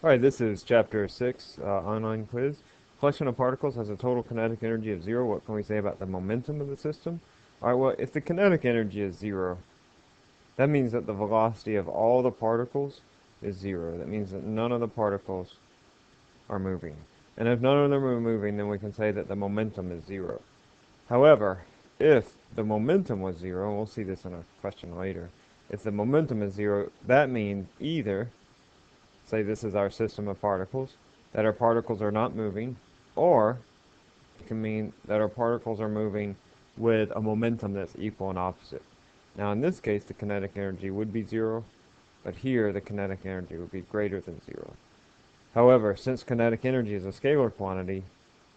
Alright, this is Chapter 6, online quiz. Collection of particles has a total kinetic energy of 0. What can we say about the momentum of the system? Alright, well, if the kinetic energy is 0, that means that the velocity of all the particles is 0. That means that none of the particles are moving. And if none of them are moving, then we can say that the momentum is 0. However, if the momentum was 0, and we'll see this in a question later, if the momentum is 0, that means either say this is our system of particles, that our particles are not moving, or it can mean that our particles are moving with a momentum that's equal and opposite. Now in this case, the kinetic energy would be 0, but here the kinetic energy would be greater than 0. However, since kinetic energy is a scalar quantity,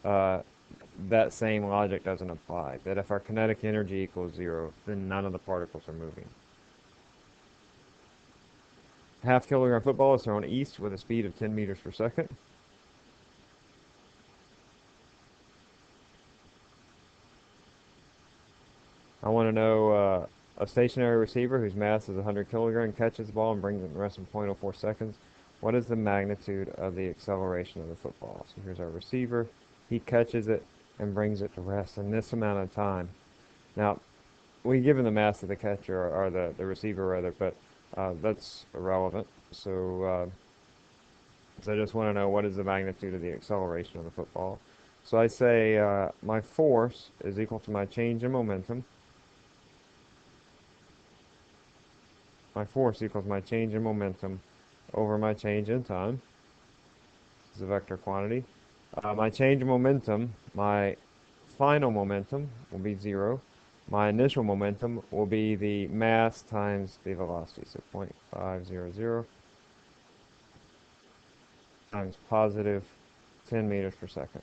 that same logic doesn't apply, that if our kinetic energy equals 0, then none of the particles are moving. Half-kilogram football is thrown east with a speed of 10 meters per second. I want to know a stationary receiver whose mass is 100 kilograms catches the ball and brings it to rest in 0.04 seconds. What is the magnitude of the acceleration of the football? So here's our receiver. He catches it and brings it to rest in this amount of time. Now, we given the mass of the catcher, or the receiver rather, but that's irrelevant. So I just want to know what is the magnitude of the acceleration of the football. So I say my force is equal to my change in momentum. My force equals my change in momentum over my change in time. This is a vector quantity. My change in momentum, my final momentum will be 0. My initial momentum will be the mass times the velocity, so 0.500 times positive 10 meters per second.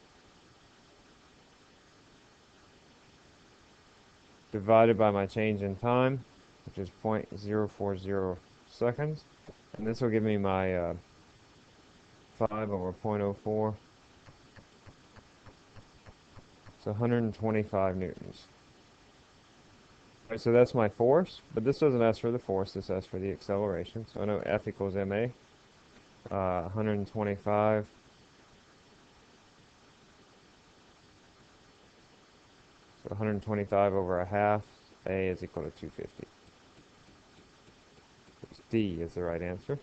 Divided by my change in time, which is 0.040 seconds. And this will give me my 5 over 0.04. So 125 newtons. Right, so that's my force, but this doesn't ask for the force, this asks for the acceleration. So I know F equals ma. 125 so 125 over a half, A is equal to 250. D is the right answer.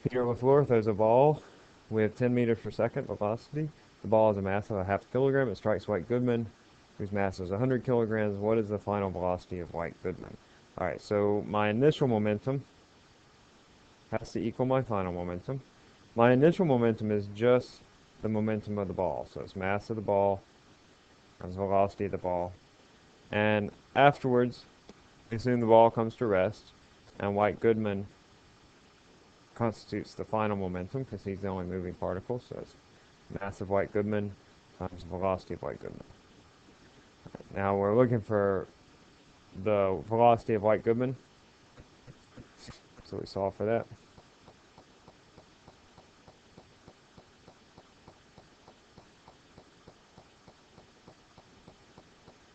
Peter LaFleur throws a ball with 10 meters per second velocity. The ball has a mass of a half kilogram. It strikes White Goodman, whose mass is 100 kilograms. What is the final velocity of White Goodman? Alright, so my initial momentum has to equal my final momentum. My initial momentum is just the momentum of the ball. So it's mass of the ball times velocity of the ball. And afterwards, assume the ball comes to rest, and White Goodman constitutes the final momentum because he's the only moving particle. So it's mass of White Goodman times velocity of White Goodman. Now we're looking for the velocity of White Goodman. So we solve for that.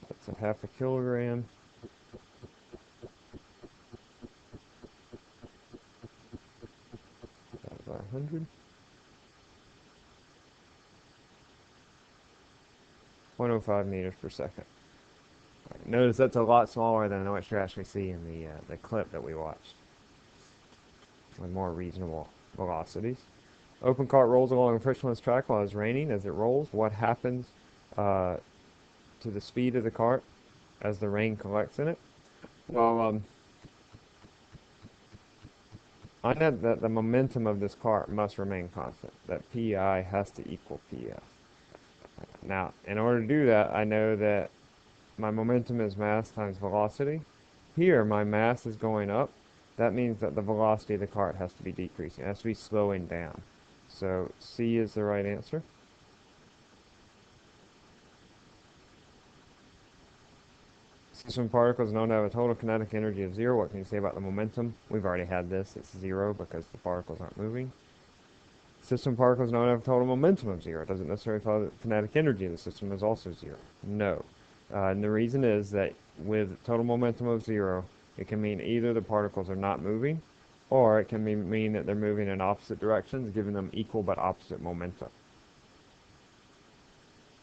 That's a half a kilogram. Divided by 100. 0.05 meters per second. Right, notice that's a lot smaller than what you actually see in the clip that we watched, with more reasonable velocities. Open cart rolls along a frictionless track while it's raining. As it rolls, what happens to the speed of the cart as the rain collects in it? Well, I know that the momentum of this cart must remain constant, that Pi has to equal Pf. Now, in order to do that, I know that my momentum is mass times velocity. Here, my mass is going up. That means that the velocity of the cart has to be decreasing. It has to be slowing down. So C is the right answer. System of particles known to have a total kinetic energy of 0. What can you say about the momentum? We've already had this. It's 0 because the particles aren't moving. System of particles known to have a total momentum of 0. It doesn't necessarily follow that the kinetic energy of the system is also 0. No. And the reason is that with total momentum of 0, it can mean either the particles are not moving or it can mean that they're moving in opposite directions, giving them equal but opposite momentum.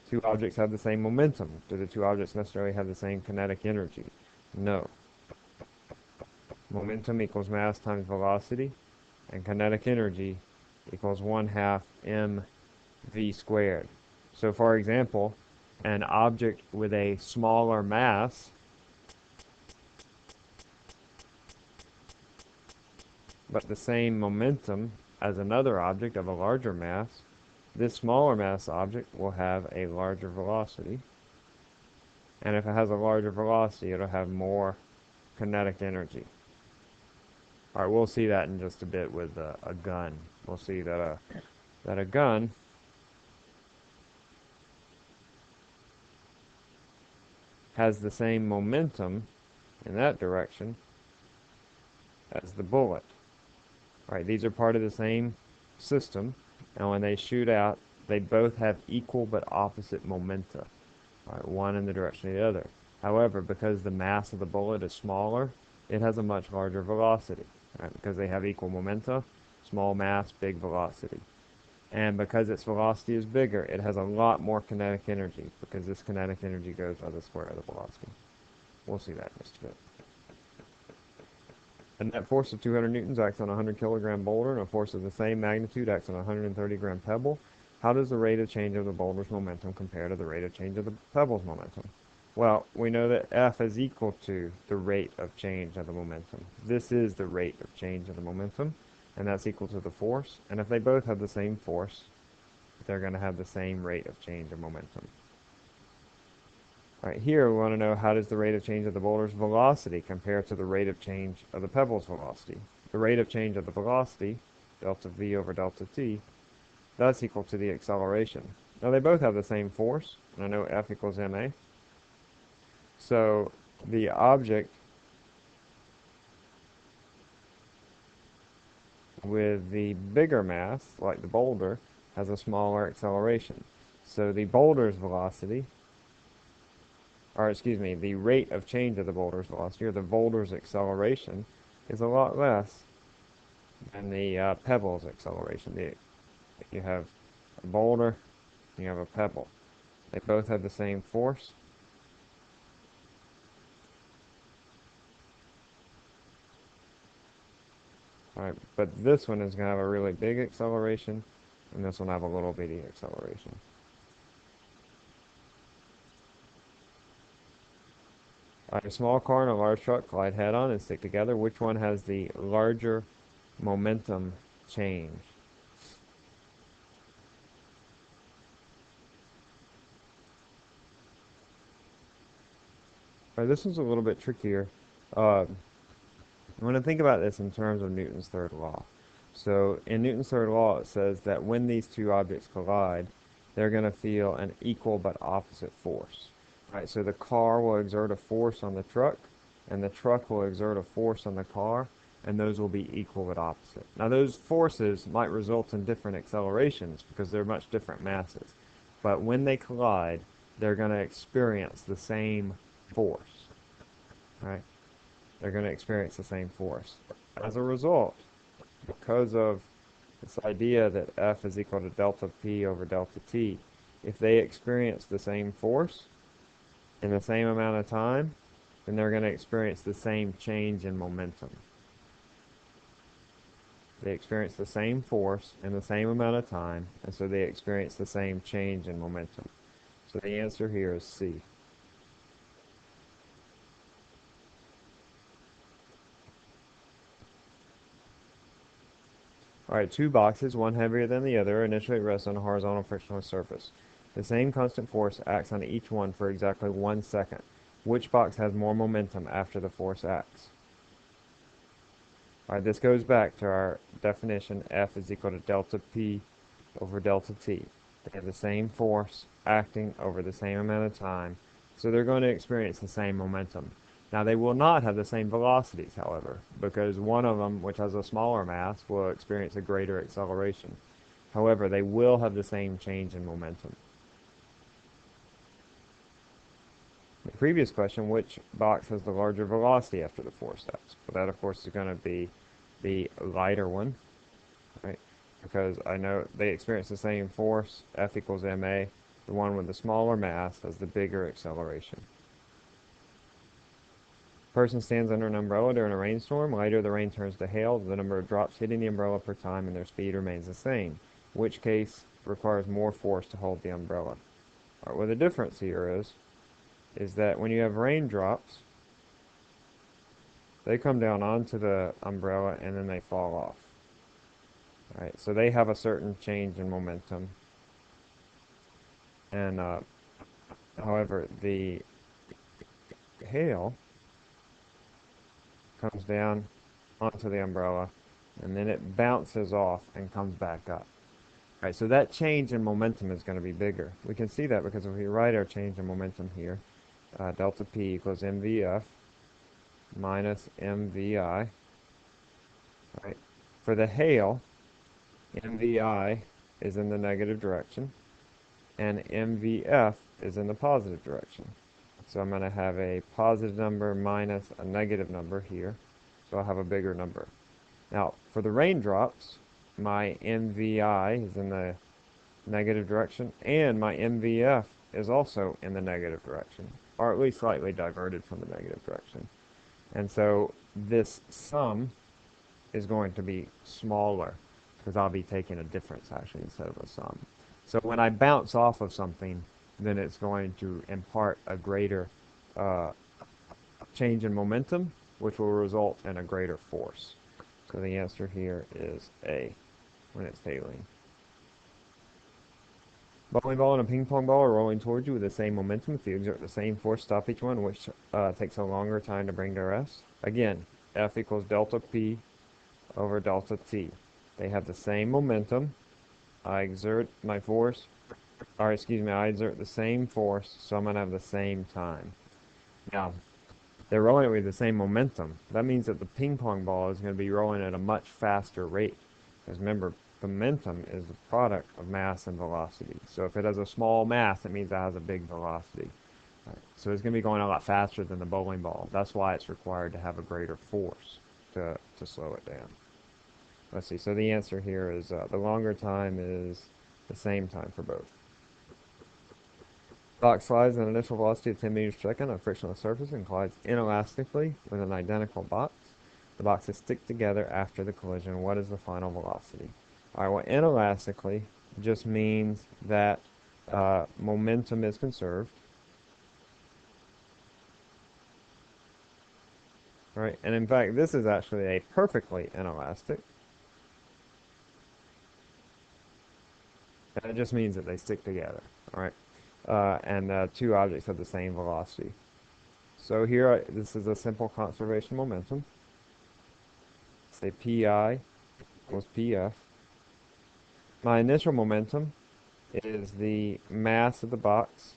Two objects have the same momentum. Do the two objects necessarily have the same kinetic energy? No. Momentum equals mass times velocity, and kinetic energy equals 1/2 mv squared. So for example, an object with a smaller mass but the same momentum as another object of a larger mass, this smaller mass object will have a larger velocity. And if it has a larger velocity, it'll have more kinetic energy. All right, we'll see that in just a bit with a gun. We'll see that a gun has the same momentum in that direction as the bullet. All right, these are part of the same system, and when they shoot out, they both have equal but opposite momenta. All right, one in the direction of the other. However, because the mass of the bullet is smaller, it has a much larger velocity. Right, because they have equal momenta, small mass, big velocity. And because its velocity is bigger, it has a lot more kinetic energy, because this kinetic energy goes by the square of the velocity. We'll see that in just a bit. A net force of 200 newtons acts on a 100 kilogram boulder, and a force of the same magnitude acts on a 130 gram pebble. How does the rate of change of the boulder's momentum compare to the rate of change of the pebble's momentum? Well, we know that F is equal to the rate of change of the momentum. This is the rate of change of the momentum, and that's equal to the force. And if they both have the same force, they're going to have the same rate of change of momentum. All right, here we want to know, how does the rate of change of the boulder's velocity compare to the rate of change of the pebble's velocity? The rate of change of the velocity, delta V over delta T, that's equal to the acceleration. Now they both have the same force, and I know F equals ma. So the object with the bigger mass, like the boulder, has a smaller acceleration. So the boulder's velocity, or excuse me, the rate of change of the boulder's velocity, or the boulder's acceleration, is a lot less than the pebble's acceleration. You have a boulder, you have a pebble. They both have the same force. Alright, but this one is going to have a really big acceleration, and this one will have a little bitty acceleration. Alright, a small car and a large truck collide head-on and stick together. Which one has the larger momentum change? Alright, this one's a little bit trickier. I'm going to think about this in terms of Newton's third law. So in Newton's third law, it says that when these two objects collide, they're going to feel an equal but opposite force. Right, so the car will exert a force on the truck, and the truck will exert a force on the car, and those will be equal but opposite. Now those forces might result in different accelerations because they're much different masses. But when they collide, they're going to experience the same force. Right? They're going to experience the same force. As a result, because of this idea that F is equal to delta P over delta T, if they experience the same force in the same amount of time, then they're going to experience the same change in momentum. They experience the same force in the same amount of time, and so they experience the same change in momentum. So the answer here is C. Alright, two boxes, one heavier than the other, initially rest on a horizontal frictionless surface. The same constant force acts on each one for exactly 1 second. Which box has more momentum after the force acts? Alright, this goes back to our definition, F is equal to delta P over delta T. They have the same force acting over the same amount of time, so they're going to experience the same momentum. Now they will not have the same velocities, however, because one of them, which has a smaller mass, will experience a greater acceleration. However, they will have the same change in momentum. The previous question, which box has the larger velocity after the force acts? Well, that of course is going to be the lighter one, right? Because I know they experience the same force, F equals ma. The one with the smaller mass has the bigger acceleration. Person stands under an umbrella during a rainstorm. Later, the rain turns to hail. The number of drops hitting the umbrella per time and their speed remains the same, which case requires more force to hold the umbrella. All right, well, the difference here is that when you have raindrops, they come down onto the umbrella and then they fall off. All right, so they have a certain change in momentum. And however, the hail comes down onto the umbrella and then it bounces off and comes back up. All right, so that change in momentum is going to be bigger. We can see that because if we write our change in momentum here, delta P equals mvf minus mvi. All right. For the hail, mvi is in the negative direction, and mvf is in the positive direction. So I'm going to have a positive number minus a negative number here, so I'll have a bigger number. Now, for the raindrops, my mvi is in the negative direction, and my mvf is also in the negative direction, or at least slightly diverted from the negative direction. And so this sum is going to be smaller because I'll be taking a difference actually instead of a sum. So when I bounce off of something, then it's going to impart a greater change in momentum, which will result in a greater force. So the answer here is A when it's hailing. Bowling ball and a ping pong ball are rolling towards you with the same momentum. If you exert the same force, stop each one, which takes a longer time to bring to rest. Again, F equals delta P over delta T. They have the same momentum. I exert my force, or excuse me, I exert the same force, so I'm going to have the same time. Now, they're rolling with the same momentum. That means that the ping pong ball is going to be rolling at a much faster rate. Because remember, momentum is the product of mass and velocity. So if it has a small mass, it means it has a big velocity. Right. So it's going to be going a lot faster than the bowling ball. That's why it's required to have a greater force to slow it down. Let's see. So the answer here is the longer time is the same time for both. Box slides at an initial velocity of 10 meters per second on a frictionless surface and collides inelastically with an identical box. The boxes stick together after the collision. What is the final velocity? All right, well, inelastically just means that momentum is conserved. All right, and in fact, this is actually a perfectly inelastic. And it just means that they stick together. All right, and two objects have the same velocity. So here, this is a simple conservation momentum. Say Pi equals Pf. My initial momentum is the mass of the box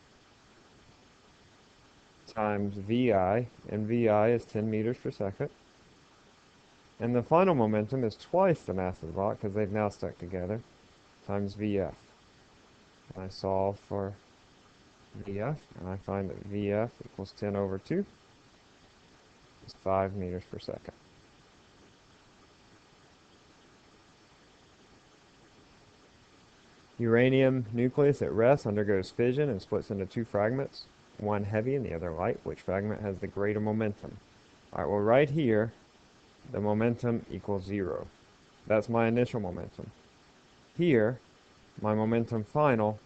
times Vi, and Vi is 10 meters per second. And the final momentum is twice the mass of the box, because they've now stuck together, times Vf. And I solve for Vf, and I find that Vf equals 10 over 2. It's 5 meters per second. Uranium nucleus at rest undergoes fission and splits into two fragments, one heavy and the other light. Which fragment has the greater momentum? All right, well, right here, the momentum equals 0. That's my initial momentum. Here, my momentum final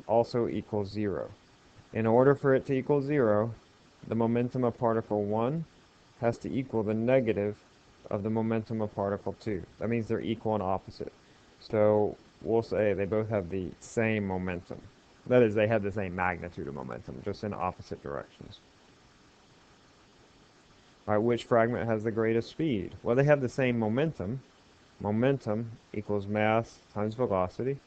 also equals 0. In order for it to equal 0, the momentum of particle 1 has to equal the negative of the momentum of particle 2. That means they're equal and opposite. So we'll say they both have the same momentum. That is, they have the same magnitude of momentum, just in opposite directions. All right, which fragment has the greatest speed? Well, they have the same momentum. Momentum equals mass times velocity.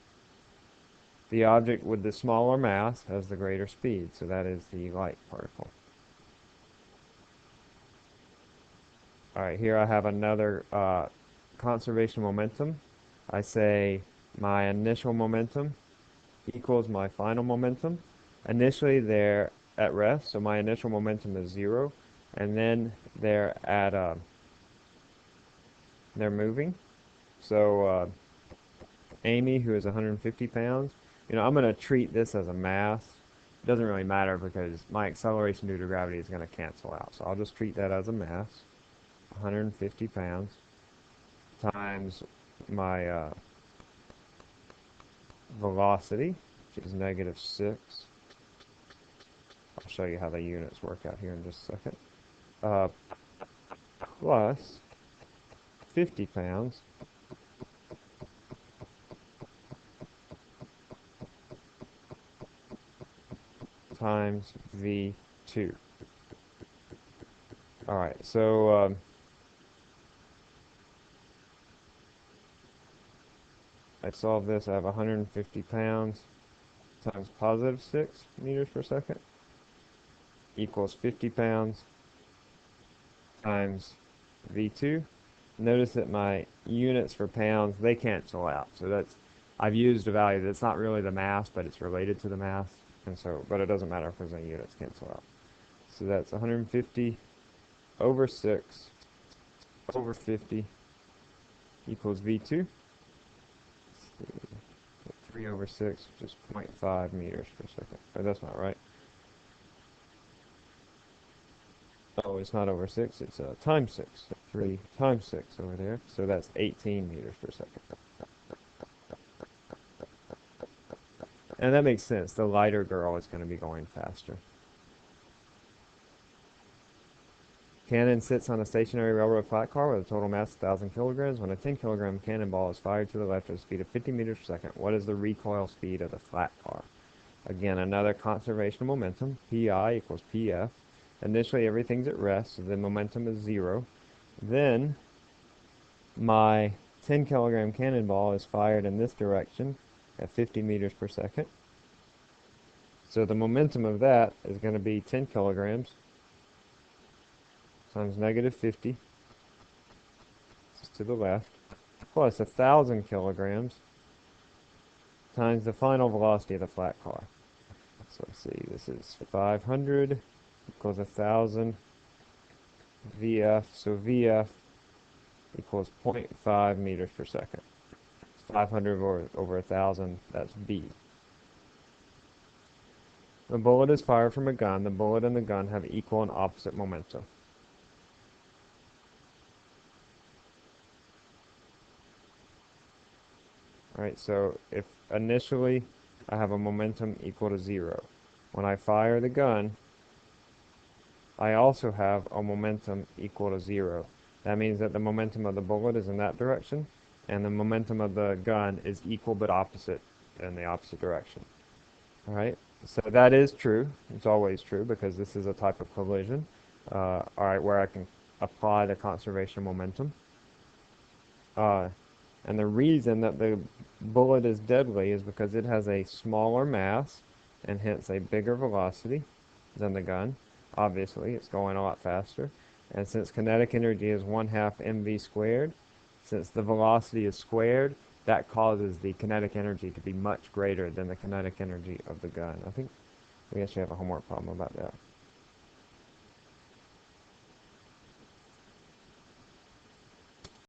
The object with the smaller mass has the greater speed, so that is the light particle. All right, here I have another conservation momentum. I say my initial momentum equals my final momentum. Initially, they're at rest, so my initial momentum is 0, and then they're at they're moving. So Amy, who is 150 pounds, I'm going to treat this as a mass. It doesn't really matter because my acceleration due to gravity is going to cancel out. So I'll just treat that as a mass, 150 pounds, times my velocity, which is -6. I'll show you how the units work out here in just a second. Plus 50 pounds times V2. Alright, so I solve this. I have 150 pounds times +6 meters per second equals 50 pounds times V2. Notice that my units for pounds, they cancel out. So I've used a value that's not really the mass, but it's related to the mass. And so, but it doesn't matter because the units cancel out. So that's 150 over 6 over 50 equals V2. 3 over 6, which is 0.5 meters per second. Oh, that's not right. Oh, it's not over 6, it's times 6. 3 times 6 over there. So that's 18 meters per second. And that makes sense. The lighter girl is going to be going faster. Cannon sits on a stationary railroad flat car with a total mass of 1,000 kilograms. When a 10-kilogram cannonball is fired to the left at a speed of 50 meters per second, what is the recoil speed of the flat car? Again, another conservation of momentum. Pi equals Pf. Initially, everything's at rest, so the momentum is 0. Then, my 10-kilogram cannonball is fired in this direction at 50 meters per second. So the momentum of that is going to be 10 kilograms times -50 to the left, plus 1,000 kilograms times the final velocity of the flat car. So let's see, this is 500 equals 1,000 Vf, so Vf equals 0.5 meters per second. 500 over 1,000, that's B. The bullet is fired from a gun. The bullet and the gun have equal and opposite momentum. Alright, so if initially I have a momentum equal to 0, when I fire the gun, I also have a momentum equal to 0. That means that the momentum of the bullet is in that direction, and the momentum of the gun is equal but opposite in the opposite direction. Alright, so that is true. It's always true because this is a type of collision, alright, where I can apply the conservation of momentum. And the reason that the bullet is deadly is because it has a smaller mass and hence a bigger velocity than the gun. Obviously, it's going a lot faster. And since kinetic energy is 1/2 mv squared, since the velocity is squared, that causes the kinetic energy to be much greater than the kinetic energy of the gun. I think we actually have a homework problem about that.